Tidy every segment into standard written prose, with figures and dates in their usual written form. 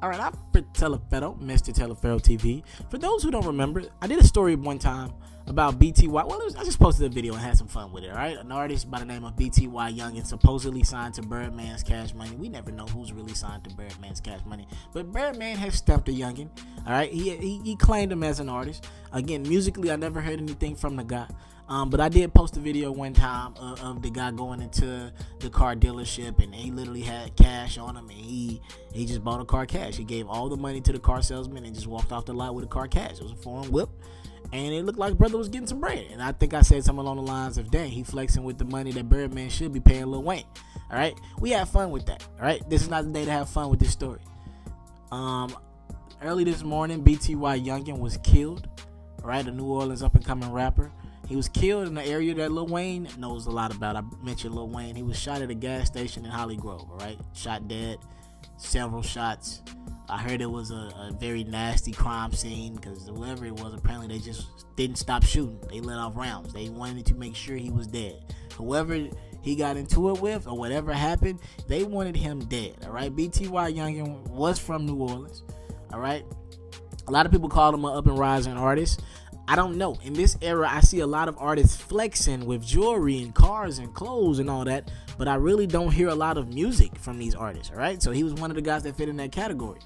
All right, I'm Telefero, Mr. Telefero TV. For those who don't remember, I did a story one time about BTY. Well, I just posted a video and had some fun with it, all right? An artist by the name of BTY Youngn supposedly signed to Birdman's Cash Money. We never know who's really signed to Birdman's Cash Money, but Birdman has stepped to Youngn, all right? He claimed him as an artist. Again, musically, I never heard anything from the guy. But I did post a video one time of the guy going into the car dealership, and he literally had cash on him, and he just bought a car cash. He gave all the money to the car salesman and just walked off the lot with a car cash. It was a foreign whip, and it looked like brother was getting some bread. And I think I said something along the lines of, dang, he flexing with the money that Birdman should be paying Lil Wayne. All right, we had fun with that. All right, this is not the day to have fun with this story. Early this morning, BTY Youngn was killed. All right, a New Orleans up-and-coming rapper. He was killed in the area that Lil Wayne knows a lot about. I mentioned Lil Wayne. He was shot at a gas station in Hollegrove, all right? Shot dead, several shots. I heard it was a very nasty crime scene because whoever it was, apparently they just didn't stop shooting. They let off rounds. They wanted to make sure he was dead. Whoever he got into it with or whatever happened, they wanted him dead, all right? BTY Youngn was from New Orleans, all right? A lot of people call him an up-and-rising artist. I don't know. In this era, I see a lot of artists flexing with jewelry and cars and clothes and all that, but I really don't hear a lot of music from these artists, all right? So he was one of the guys that fit in that category,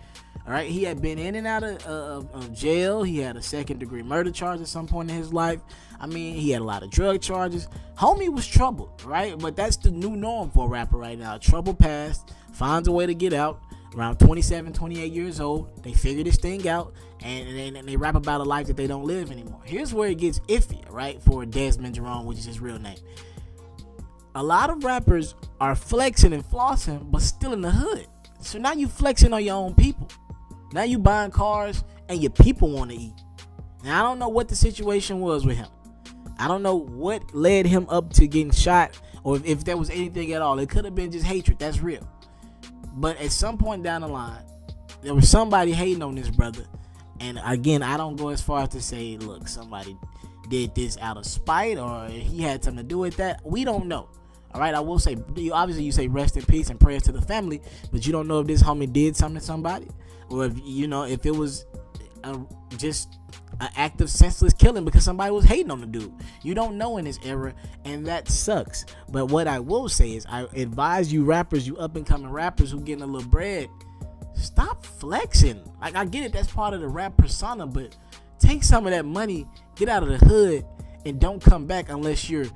all right? He had been in and out of jail. He had a second-degree murder charge at some point in his life. I mean, he had a lot of drug charges. Homie was troubled, right? But that's the new norm for a rapper right now. Trouble past, finds a way to get out. Around 27, 28 years old, they figure this thing out, and they rap about a life that they don't live anymore. Here's where it gets iffy, right, for Desmond Jerome, which is his real name. A lot of rappers are flexing and flossing, but still in the hood. So now you flexing on your own people. Now you buying cars, and your people want to eat. Now, I don't know what the situation was with him. I don't know what led him up to getting shot, or if there was anything at all. It could have been just hatred. That's real. But at some point down the line, there was somebody hating on this brother. And again, I don't go as far as to say, look, somebody did this out of spite or he had something to do with that. We don't know. All right, I will say, obviously you say rest in peace and prayers to the family, but you don't know if this homie did something to somebody or if it was just an act of senseless killing because somebody was hating on the dude. You don't know in this era, and that sucks. But what I will say is, I advise you rappers, you up and coming rappers who getting a little bread, stop flexing. Like, I get it, that's part of the rap persona, but take some of that money, get out of the hood, and don't come back unless you're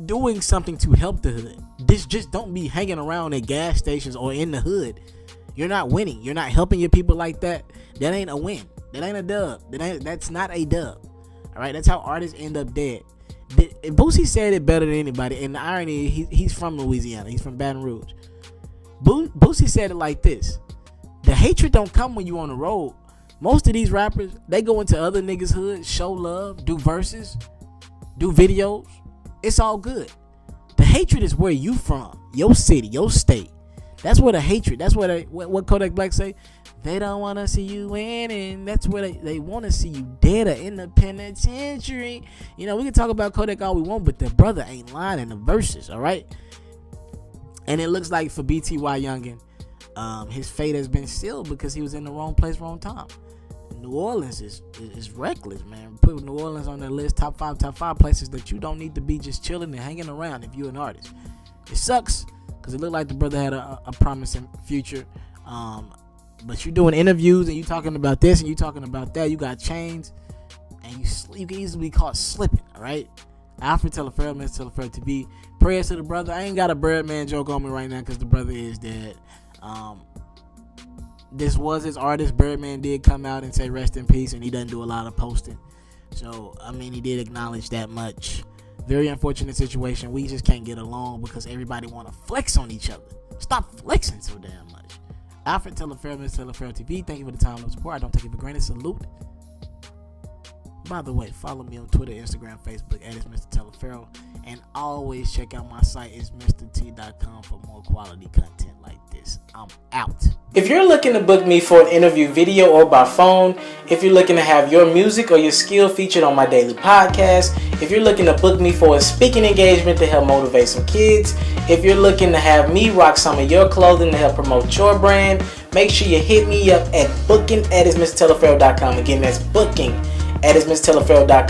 doing something to help the hood. Just don't be hanging around at gas stations or in the hood. You're not winning. You're not helping your people like that. That ain't a win. That ain't a dub. That's not a dub. All right, that's how artists end up dead. Boosie said it better than anybody. And the irony, he's from Louisiana. He's from Baton Rouge. Boosie said it like this: the hatred don't come when you on the road. Most of these rappers, they go into other niggas' hood, show love, do verses, do videos. It's all good. The hatred is where you from, your city, your state. That's where the hatred. That's where what Kodak Black say. They don't want to see you winning. That's where they want to see you dead or in the penitentiary. We can talk about Kodak all we want, but the brother ain't lying in the verses, all right? And it looks like for BTY Youngn, his fate has been sealed because he was in the wrong place, wrong time. New Orleans is reckless, man. Put New Orleans on their list, top five places that you don't need to be just chilling and hanging around if you're an artist. It sucks because it looked like the brother had a promising future. But you're doing interviews and you talking about this and you talking about that. You got chains and you can easily be caught slipping. All right. Alfred Telefero, Mr. Telefero TV. Prayers to the brother. I ain't got a Birdman joke on me right now because the brother is dead. This was his artist. Birdman did come out and say rest in peace, and he doesn't do a lot of posting. So he did acknowledge that much. Very unfortunate situation. We just can't get along because everybody want to flex on each other. Stop flexing so damn much. Alfred Telefero, Mr. Telefero TV. Thank you for the time and support. I don't take it for granted. Salute. By the way, follow me on Twitter, Instagram, Facebook, at Mr. Telefero. And always check out my site, it's MrT.com, for more quality content like this. I'm out. If you're looking to book me for an interview video or by phone, if you're looking to have your music or your skill featured on my daily podcast, if you're looking to book me for a speaking engagement to help motivate some kids, if you're looking to have me rock some of your clothing to help promote your brand, make sure you hit me up at booking@ismrteleferro.com. Again, that's booking@ismrteleferro.com.